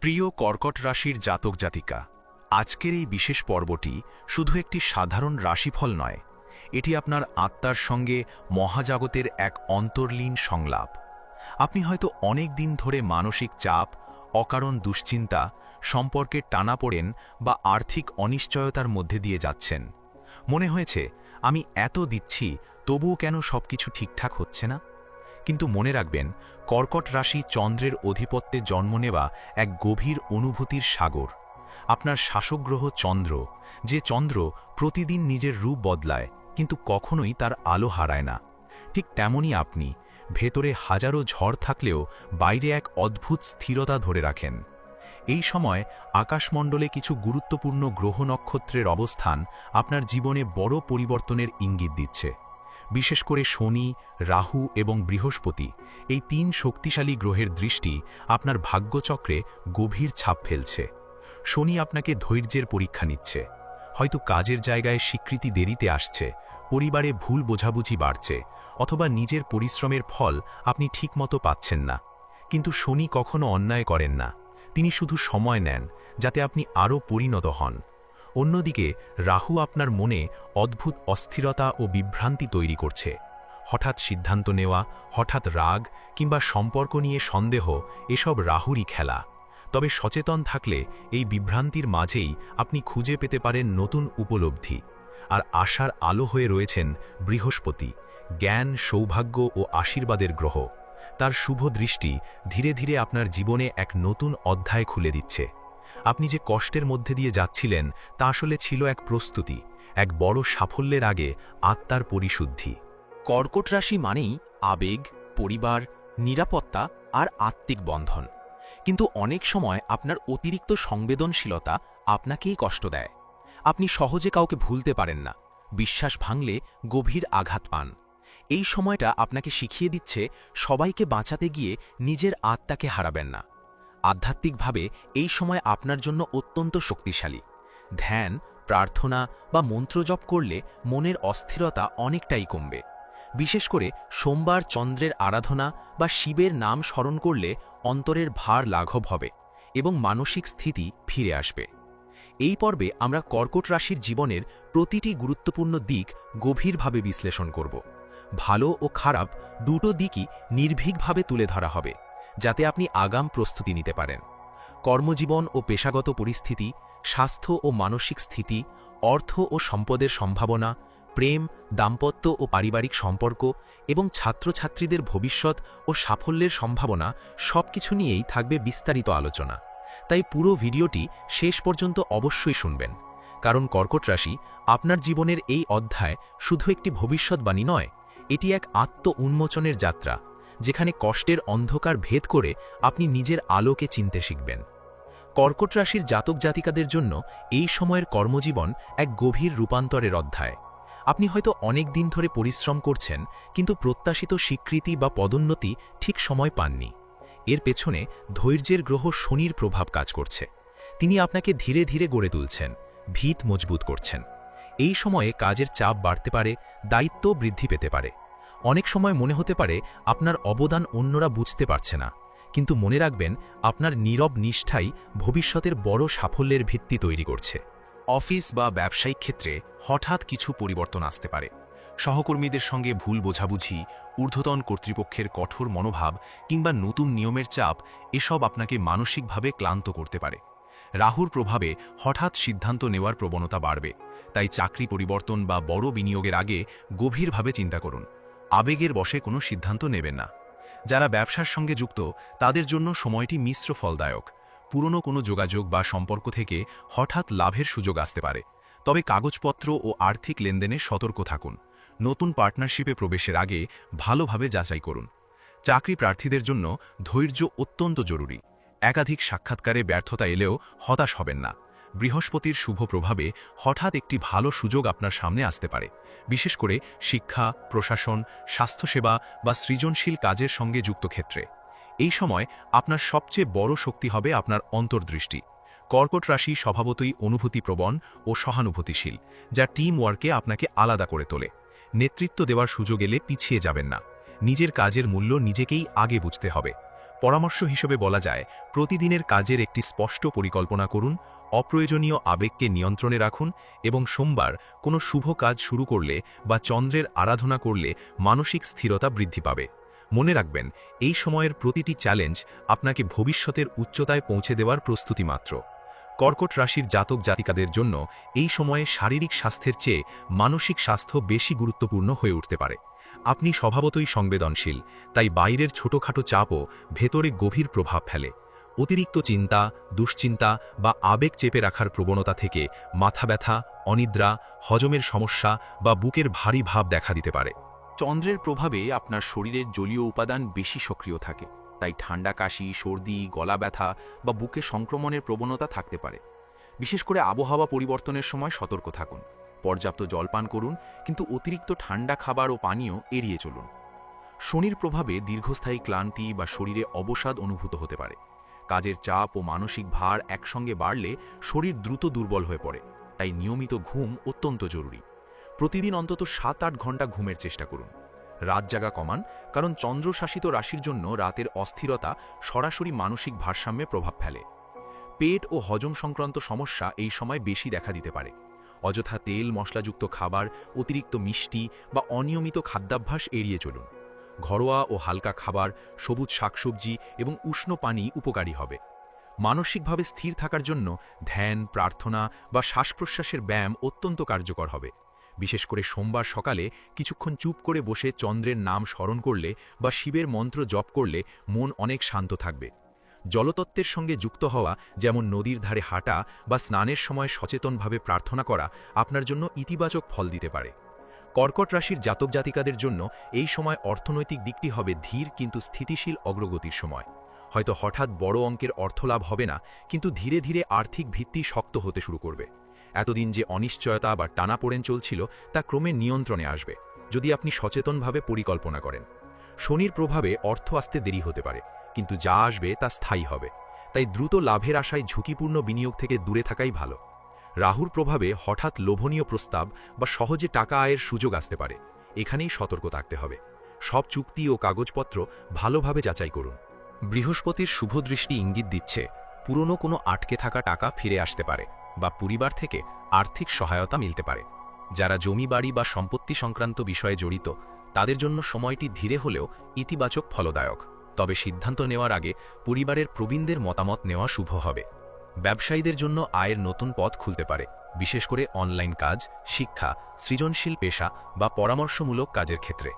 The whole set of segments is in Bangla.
প্রিয় কর্কট রাশির জাতক জাতিকা, আজকের এই বিশেষ পর্বটি শুধু একটি সাধারণ রাশিফল নয়, এটি আপনার আত্মার সঙ্গে মহাজাগতের এক অন্তর্লীন সংলাপ। আপনি হয়তো অনেক দিন ধরে মানসিক চাপ, অকারণ দুশ্চিন্তা, সম্পর্কের টানাপোড়েন বা আর্থিক অনিশ্চয়তার মধ্যে দিয়ে যাচ্ছেন। মনে হয়েছে আমি এত দিচ্ছি, তবুও কেন সবকিছু ঠিকঠাক হচ্ছে না? কিন্তু মনে রাখবেন, কর্কট রাশি চন্দ্রের অধিপত্যে জন্ম নেওয়া এক গভীর অনুভূতির সাগর। আপনার শাসক গ্রহ চন্দ্র, যে চন্দ্র প্রতিদিন নিজের রূপ বদলায় কিন্তু কখনোই তার আলো হারায় না, ঠিক তেমনই আপনি, ভেতরে হাজারো ঝড় থাকলেও বাইরে এক অদ্ভুত স্থিরতা ধরে রাখেন। এই সময় আকাশমণ্ডলে কিছু গুরুত্বপূর্ণ গ্রহ নক্ষত্রের অবস্থান আপনার জীবনে বড় পরিবর্তনের ইঙ্গিত দিচ্ছে। বিশেষ করে শনি, রাহু এবং বৃহস্পতি, এই তিন শক্তিশালী গ্রহের দৃষ্টি আপনার ভাগ্যচক্রে গভীর ছাপ ফেলছে। শনি আপনাকে ধৈর্যের পরীক্ষা নিচ্ছে। হয়তো কাজের জায়গায় স্বীকৃতি দেরিতে আসছে, পরিবারে ভুল বোঝাবুঝি বাড়ছে, অথবা নিজের পরিশ্রমের ফল আপনি ঠিকমতো পাচ্ছেন না। কিন্তু শনি কখনো অন্যায় করেন না, তিনি শুধু সময় নেন যাতে আপনি আরও পরিণত হন। অন্যদিকে রাহু আপনার মনে অদ্ভুত অস্থিরতা ও বিভ্রান্তি তৈরি করছে। হঠাৎ সিদ্ধান্ত নেওয়া, হঠাৎ রাগ কিংবা সম্পর্ক নিয়ে সন্দেহ, এসব রাহুরই খেলা। তবে সচেতন থাকলে এই বিভ্রান্তির মাঝেই আপনি খুঁজে পেতে পারেন নতুন উপলব্ধি। আর আশার আলো হয়ে রয়েছেন বৃহস্পতি, জ্ঞান, সৌভাগ্য ও আশীর্বাদের গ্রহ। তার শুভ দৃষ্টি ধীরে ধীরে আপনার জীবনে এক নতুন অধ্যায় খুলে দিচ্ছে। আপনি যে কষ্টের মধ্যে দিয়ে যাচ্ছিলেন তা আসলে ছিল এক প্রস্তুতি, এক বড় সাফল্যের আগে আত্মার পরিশুদ্ধি। কর্কট রাশি মানেই আবেগ, পরিবার, নিরাপত্তা আর আত্মিক বন্ধন। কিন্তু অনেক সময় আপনার অতিরিক্ত সংবেদনশীলতা আপনাকেই কষ্ট দেয়। আপনি সহজে কাউকে ভুলতে পারেন না, বিশ্বাস ভাঙলে গভীর আঘাত পান। এই সময়টা আপনাকে শিখিয়ে দিচ্ছে সবাইকে বাঁচাতে গিয়ে নিজের আত্মাকে হারাবেন না। আধ্যাত্মিকভাবে এই সময় আপনার জন্য অত্যন্ত শক্তিশালী। ধ্যান, প্রার্থনা বা মন্ত্রজপ করলে মনের অস্থিরতা অনেকটাই কমবে। বিশেষ করে সোমবার চন্দ্রের আরাধনা বা শিবের নাম স্মরণ করলে অন্তরের ভার লাঘব হবে এবং মানসিক স্থিতি ফিরে আসবে। এই পর্বে আমরা কর্কট রাশির জীবনের প্রতিটি গুরুত্বপূর্ণ দিক গভীরভাবে বিশ্লেষণ করব। ভালো ও খারাপ দুটো দিকই নির্ভীকভাবে তুলে ধরা হবে, যাতে আপনি আগাম প্রস্তুতি নিতে পারেন। কর্মজীবন ও পেশাগত পরিস্থিতি, স্বাস্থ্য ও মানসিক স্থিতি, অর্থ ও সম্পদের সম্ভাবনা, প্রেম, দাম্পত্য ও পারিবারিক সম্পর্ক এবং ছাত্রছাত্রীদের ভবিষ্যৎ ও সাফল্যের সম্ভাবনা সবকিছু নিয়েই থাকবে বিস্তারিত আলোচনা। তাই পুরো ভিডিওটি শেষ পর্যন্ত অবশ্যই শুনবেন, কারণ কর্কট রাশি আপনার জীবনের এই অধ্যায় শুধু একটি ভবিষ্যৎবাণী নয়, এটি এক আত্ম উন্মোচনের যাত্রা, যেখানে কষ্টের অন্ধকার ভেদ করে আপনি নিজের আলোকে চিনতে শিখবেন। কর্কট রাশির জাতক জাতিকাদের জন্য এই সময়ের কর্মজীবন এক গভীর রূপান্তরের অধ্যায়। আপনি হয়তো অনেক দিন ধরে পরিশ্রম করছেন, কিন্তু প্রত্যাশিত স্বীকৃতি বা পদোন্নতি ঠিক সময় পাননি। এর পেছনে ধৈর্যের গ্রহ শনির প্রভাব কাজ করছে। তিনি আপনাকে ধীরে ধীরে গড়ে তুলছেন, ভিত মজবুত করছেন। এই সময়ে কাজের চাপ বাড়তে পারে, দায়িত্ব বৃদ্ধি পেতে পারে। অনেক সময় মনে হতে পারে আপনার অবদান অন্যরা বুঝতে পারছে না, কিন্তু মনে রাখবেন, আপনার নীরব নিষ্ঠাই ভবিষ্যতের বড় সাফল্যের ভিত্তি তৈরি করছে। অফিস বা ব্যবসায়িক ক্ষেত্রে হঠাৎ কিছু পরিবর্তন আসতে পারে। সহকর্মীদের সঙ্গে ভুল বোঝাবুঝি, ঊর্ধ্বতন কর্তৃপক্ষের কঠোর মনোভাব কিংবা নতুন নিয়মের চাপ, এসব আপনাকে মানসিকভাবে ক্লান্ত করতে পারে। রাহুর প্রভাবে হঠাৎ সিদ্ধান্ত নেওয়ার প্রবণতা বাড়বে, তাই চাকরি পরিবর্তন বা বড় বিনিয়োগের আগে গভীরভাবে চিন্তা করুন। আবেগের বশে কোনো সিদ্ধান্ত নেবেন না। যারা ব্যবসার সঙ্গে যুক্ত, তাদের জন্য সময়টি মিশ্র ফলদায়ক। পুরনো কোনো যোগাযোগ বা সম্পর্ক থেকে হঠাৎ লাভের সুযোগ আসতে পারে, তবে কাগজপত্র ও আর্থিক লেনদেনে সতর্ক থাকুন। নতুন পার্টনারশিপে প্রবেশের আগে ভালোভাবে যাচাই করুন। চাকরি প্রার্থীদের জন্য ধৈর্য অত্যন্ত জরুরি। একাধিক সাক্ষাৎকারে ব্যর্থতা এলেও হতাশ হবেন না। বৃহস্পতির শুভ প্রভাবে হঠাৎ একটি ভালো সুযোগ আপনার সামনে আসতে পারে, বিশেষ করে শিক্ষা, প্রশাসন, স্বাস্থ্যসেবা বা সৃজনশীল কাজের সঙ্গে যুক্ত ক্ষেত্রে। এই সময় আপনার সবচেয়ে বড় শক্তি হবে আপনার অন্তর্দৃষ্টি। কর্কট রাশি স্বভাবতই অনুভূতিপ্রবণ ও সহানুভূতিশীল, যা টিম ওয়ার্কে আপনাকে আলাদা করে তোলে। নেতৃত্ব দেওয়ার সুযোগ এলে পিছিয়ে যাবেন না। নিজের কাজের মূল্য নিজেকেই আগে বুঝতে হবে। পরামর্শ হিসেবে বলা যায়, প্রতিদিনের কাজের একটি স্পষ্ট পরিকল্পনা করুন, অপ্রয়োজনীয় আবেগকে নিয়ন্ত্রণে রাখুন এবং সোমবার কোনো শুভ কাজ শুরু করলে বা চন্দ্রের আরাধনা করলে মানসিক স্থিরতা বৃদ্ধি পাবে। মনে রাখবেন, এই সময়ের প্রতিটি চ্যালেঞ্জ আপনাকে ভবিষ্যতের উচ্চতায় পৌঁছে দেওয়ার প্রস্তুতি মাত্র। কর্কট রাশির জাতক জাতিকাদের জন্য এই সময়ে শারীরিক স্বাস্থ্যের চেয়ে মানসিক স্বাস্থ্য বেশি গুরুত্বপূর্ণ হয়ে উঠতে পারে। আপনি স্বভাবতই সংবেদনশীল, তাই বাইরের ছোটখাটো চাপও ভেতরে গভীর প্রভাব ফেলে। অতিরিক্ত চিন্তা, দুশ্চিন্তা বা আবেগ চেপে রাখার প্রবণতা থেকে মাথা ব্যথা, অনিদ্রা, হজমের সমস্যা বা বুকের ভারী ভাব দেখা দিতে পারে। চন্দ্রের প্রভাবে আপনার শরীরের জলীয় উপাদান বেশি সক্রিয় থাকে, তাই ঠান্ডা কাশি, সর্দি, গলা ব্যথা বা বুকে সংক্রমণের প্রবণতা থাকতে পারে। বিশেষ করে আবহাওয়া পরিবর্তনের সময় সতর্ক থাকুন। পর্যাপ্ত জল পান করুন, কিন্তু অতিরিক্ত ঠান্ডা খাবার ও পানীয় এড়িয়ে চলুন। শনির প্রভাবে দীর্ঘস্থায়ী ক্লান্তি বা শরীরে অবসাদ অনুভূত হতে পারে। কাজের চাপ ও মানসিক ভার একসঙ্গে বাড়লে শরীর দ্রুত দুর্বল হয়ে পড়ে, তাই নিয়মিত ঘুম অত্যন্ত জরুরি। প্রতিদিন অন্তত 7-8 ঘন্টা ঘুমের চেষ্টা করুন। রাত জাগা কমান, কারণ চন্দ্রশাসিত রাশির জন্য রাতের অস্থিরতা সরাসরি মানসিক ভারসাম্যে প্রভাব ফেলে। পেট ও হজম সংক্রান্ত সমস্যা এই সময় বেশি দেখা দিতে পারে। অযথা তেল মশলাযুক্ত খাবার, অতিরিক্ত মিষ্টি বা অনিয়মিত খাদ্যাভ্যাস এড়িয়ে চলুন। ঘরোয়া ও হালকা খাবার, সবুজ শাকসবজি এবং উষ্ণ পানি উপকারী হবে। মানসিকভাবে স্থির থাকার জন্য ধ্যান, প্রার্থনা বা শ্বাস-প্রশ্বাসের ব্যায়াম অত্যন্ত কার্যকর হবে। বিশেষ করে সোমবার সকালে কিছুক্ষণ চুপ করে বসে চন্দ্রের নাম স্মরণ করলে বা শিবের মন্ত্র জপ করলে মন অনেক শান্ত থাকবে। জলতত্ত্বের সঙ্গে যুক্ত হওয়া, যেমন নদীর ধারে হাঁটা বা স্নানের সময় সচেতনভাবে প্রার্থনা করা, আপনার জন্য ইতিবাচক ফল দিতে পারে। কর্কট রাশির জাতক জাতিকাদের জন্য এই সময় অর্থনৈতিক দিকটি হবে ধীর কিন্তু স্থিতিশীল অগ্রগতির সময়। হয়তো হঠাৎ বড় অঙ্কের অর্থলাভ হবে না, কিন্তু ধীরে ধীরে আর্থিক ভিত্তি শক্ত হতে শুরু করবে। এতদিন যে অনিশ্চয়তা বা টানাপোড়েন চলছিল তা ক্রমে নিয়ন্ত্রণে আসবে, যদি আপনি সচেতনভাবে পরিকল্পনা করেন। শনির প্রভাবে অর্থ আসতে দেরি হতে পারে, কিন্তু যা আসবে তা স্থায়ী হবে, তাই দ্রুত লাভের আশায় ঝুঁকিপূর্ণ বিনিয়োগ থেকে দূরে থাকাই ভালো। রাহুর প্রভাবে হঠাৎ লোভনীয় প্রস্তাব বা সহজে টাকা আয়ের সুযোগ আসতে পারে, এখানেই সতর্ক থাকতে হবে। সব চুক্তি ও কাগজপত্র ভালোভাবে যাচাই করুন। বৃহস্পতির শুভ দৃষ্টি ইঙ্গিত দিচ্ছে পুরনো কোনো আটকে থাকা টাকা ফিরে আসতে পারে বা পরিবার থেকে আর্থিক সহায়তা মিলতে পারে। যারা জমি বাড়ি বা সম্পত্তি সংক্রান্ত বিষয়ে জড়িত, তাদের জন্য সময়টি ধীরে হলেও ইতিবাচক ফলদায়ক। তবে সিদ্ধান্ত নেওয়ার আগে পরিবারের প্রবীণদের মতামত নেওয়া শুভ হবে। ব্যবসায়ীদের জন্য আয়ের নতুন পথ খুলতে পারে, বিশেষ করে অনলাইন কাজ, শিক্ষা, সৃজনশীল পেশা বা পরামর্শমূলক কাজের ক্ষেত্রে।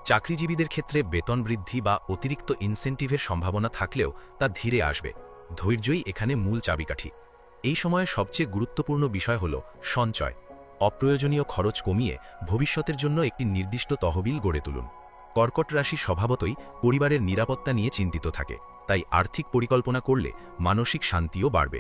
চাকরিজীবীদের ক্ষেত্রে বেতন বৃদ্ধি বা অতিরিক্ত ইনসেন্টিভের সম্ভাবনা থাকলেও তা ধীরে আসবে। ধৈর্যই এখানে মূল চাবিকাঠি। এই সময়ে সবচেয়ে গুরুত্বপূর্ণ বিষয় হল সঞ্চয়। অপ্রয়োজনীয় খরচ কমিয়ে ভবিষ্যতের জন্য একটি নির্দিষ্ট তহবিল গড়ে তুলুন। কর্কট রাশি স্বভাবতই পরিবারের নিরাপত্তা নিয়ে চিন্তিত থাকে, তাই আর্থিক পরিকল্পনা করলে মানসিক শান্তিও বাড়বে।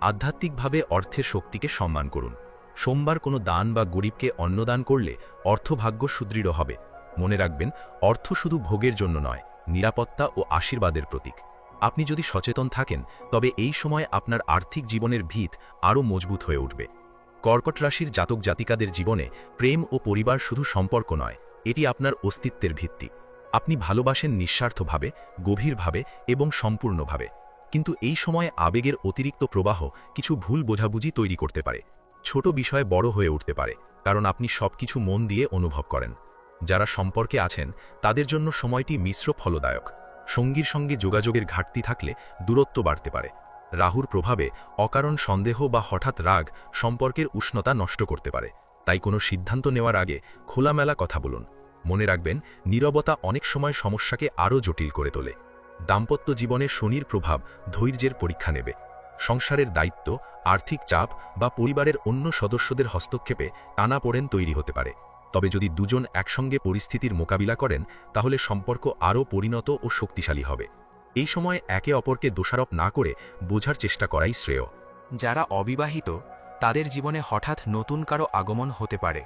আধ্যাত্মিকভাবে অর্থের শক্তিকে সম্মান করুন। সোমবার কোনো দান বা গরিবকে অন্নদান করলে অর্থভাগ্য সুদৃঢ় হবে। মনে রাখবেন, অর্থ শুধু ভোগের জন্য নয়, নিরাপত্তা ও আশীর্বাদের প্রতীক। আপনি যদি সচেতন থাকেন, তবে এই সময় আপনার আর্থিক জীবনের ভিত আরও মজবুত হয়ে উঠবে। কর্কট রাশির জাতক জাতিকাদের জীবনে প্রেম ও পরিবার শুধু সম্পর্ক নয়, এটি আপনার অস্তিত্বের ভিত্তি। আপনি ভালোবাসেন নিঃস্বার্থভাবে, গভীরভাবে এবং সম্পূর্ণভাবে। কিন্তু এই সময়ে আবেগের অতিরিক্ত প্রবাহ কিছু ভুল বোঝাবুঝি তৈরি করতে পারে। ছোট বিষয় বড় হয়ে উঠতে পারে, কারণ আপনি সবকিছু মন দিয়ে অনুভব করেন। যারা সম্পর্কে আছেন, তাদের জন্য সময়টি মিশ্র ফলদায়ক। সঙ্গীর সঙ্গে যোগাযোগের ঘাটতি থাকলে দূরত্ব বাড়তে পারে। রাহুর প্রভাবে অকারণ সন্দেহ বা হঠাৎ রাগ সম্পর্কের উষ্ণতা নষ্ট করতে পারে, তাই কোনো সিদ্ধান্ত নেওয়ার আগে খোলামেলা কথা বলুন। মনে রাখবেন, নীরবতা অনেক সময় সমস্যাকে আরও জটিল করে তোলে। দাম্পত্য জীবনে শনির প্রভাব ধৈর্যের পরীক্ষা নেবে। সংসারের দায়িত্ব, আর্থিক চাপ বা পরিবারের অন্য সদস্যদের হস্তক্ষেপে টানাপোড়েন তৈরি হতে পারে। তবে যদি দুজন একসঙ্গে পরিস্থিতির মোকাবিলা করেন, তাহলে সম্পর্ক আরও পরিণত ও শক্তিশালী হবে। এই সময় একে অপরকে দোষারোপ না করে বোঝার চেষ্টা করাই শ্রেয়। যারা অবিবাহিত, তাদের জীবনে হঠাৎ নতুন কারো আগমন হতে পারে।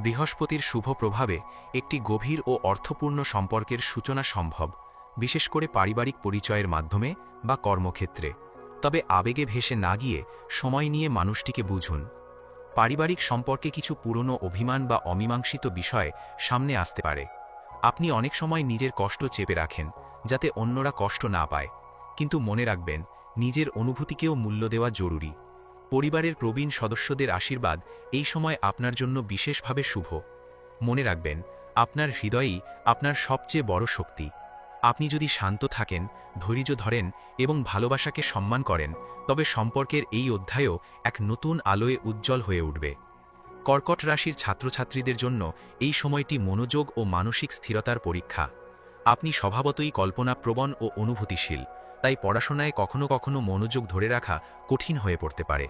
বৃহস্পতির শুভ প্রভাবে একটি গভীর ও অর্থপূর্ণ সম্পর্কের সূচনা সম্ভব, বিশেষ করে পারিবারিক পরিচয়ের মাধ্যমে বা কর্মক্ষেত্রে। তবে আবেগে ভেসে না গিয়ে সময় নিয়ে মানুষটিকে বুঝুন। পারিবারিক সম্পর্কে কিছু পুরনো অভিমান বা অমীমাংসিত বিষয় সামনে আসতে পারে। আপনি অনেক সময় নিজের কষ্ট চেপে রাখেন, যাতে অন্যরা কষ্ট না পায়। কিন্তু মনে রাখবেন, নিজের অনুভূতিকেও মূল্য দেওয়া জরুরি। পরিবারের প্রবীণ সদস্যদের আশীর্বাদ এই সময় আপনার জন্য বিশেষভাবে শুভ। মনে রাখবেন, আপনার হৃদয়ই আপনার সবচেয়ে বড় শক্তি। আপনি যদি শান্ত থাকেন, ধৈর্য ধরেন এবং ভালোবাসাকে সম্মান করেন, তবে সম্পর্কের এই অধ্যায়ও এক নতুন আলোয় উজ্জ্বল হয়ে উঠবে। কর্কট রাশির ছাত্রছাত্রীদের জন্য এই সময়টি মনোযোগ ও মানসিক স্থিরতার পরীক্ষা। আপনি স্বভাবতই কল্পনাপ্রবণ ও অনুভূতিশীল, তাই পড়াশোনায় কখনো কখনো মনোযোগ ধরে রাখা কঠিন হয়ে পড়তে পারে।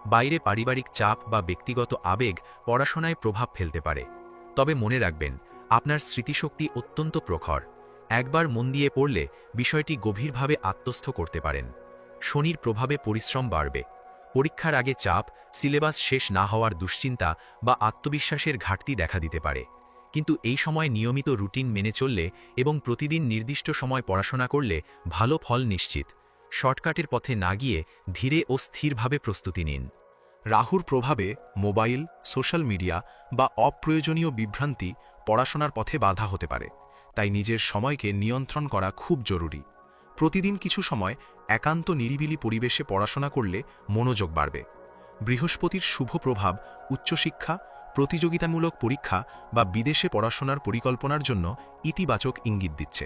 বাইরে পারিবারিক চাপ বা ব্যক্তিগত আবেগ পড়াশোনায় প্রভাব ফেলতে পারে। তবে মনে রাখবেন, আপনার স্মৃতিশক্তি অত্যন্ত প্রখর। একবার মন দিয়ে পড়লে বিষয়টি গভীরভাবে আত্মস্থ করতে পারেন। শনির প্রভাবে পরিশ্রম বাড়বে। পরীক্ষার আগে চাপ, সিলেবাস শেষ না হওয়ার দুশ্চিন্তা বা আত্মবিশ্বাসের ঘাটতি দেখা দিতে পারে। কিন্তু এই সময় নিয়মিত রুটিন মেনে চললে এবং প্রতিদিন নির্দিষ্ট সময় পড়াশোনা করলে ভালো ফল নিশ্চিত। শর্টকাটের পথে না গিয়ে ধীরে ও স্থিরভাবে প্রস্তুতি নিন। রাহুর প্রভাবে মোবাইল, সোশ্যাল মিডিয়া বা অপ্রয়োজনীয় বিভ্রান্তি পড়াশোনার পথে বাধা হতে পারে, তাই নিজের সময়কে নিয়ন্ত্রণ করা খুব জরুরি। প্রতিদিন কিছু সময় একান্ত নিরিবিলি পরিবেশে পড়াশোনা করলে মনোযোগ বাড়বে। বৃহস্পতির শুভ প্রভাব উচ্চশিক্ষা, প্রতিযোগিতামূলক পরীক্ষা বা বিদেশে পড়াশোনার পরিকল্পনার জন্য ইতিবাচক ইঙ্গিত দিচ্ছে।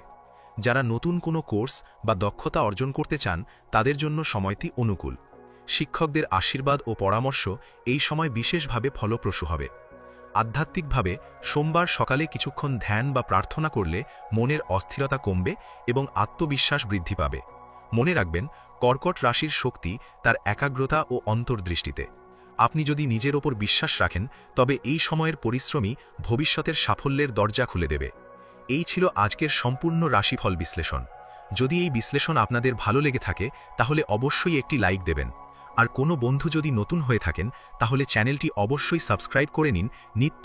যারা নতুন কোনো কোর্স বা দক্ষতা অর্জন করতে চান, তাদের জন্য সময়টি অনুকূল। শিক্ষকদের আশীর্বাদ ও পরামর্শ এই সময় বিশেষভাবে ফলপ্রসূ হবে। আধ্যাত্মিকভাবে সোমবার সকালে কিছুক্ষণ ধ্যান বা প্রার্থনা করলে মনের অস্থিরতা কমবে এবং আত্মবিশ্বাস বৃদ্ধি পাবে। মনে রাখবেন, কর্কট রাশির শক্তি তার একাগ্রতা ও অন্তর্দৃষ্টিতে। আপনি যদি নিজের ওপর বিশ্বাস রাখেন, তবে এই সময়ের পরিশ্রমই ভবিষ্যতের সাফল্যের দরজা খুলে দেবে। এই ছিল আজকের সম্পূর্ণ রাশিফল বিশ্লেষণ। যদি এই বিশ্লেষণ আপনাদের ভালো লেগে থাকে, তাহলে অবশ্যই একটি লাইক দেবেন। আর কোনো বন্ধু যদি নতুন হয়ে থাকেন, তাহলে চ্যানেলটি অবশ্যই সাবস্ক্রাইব করে নিন নিত্য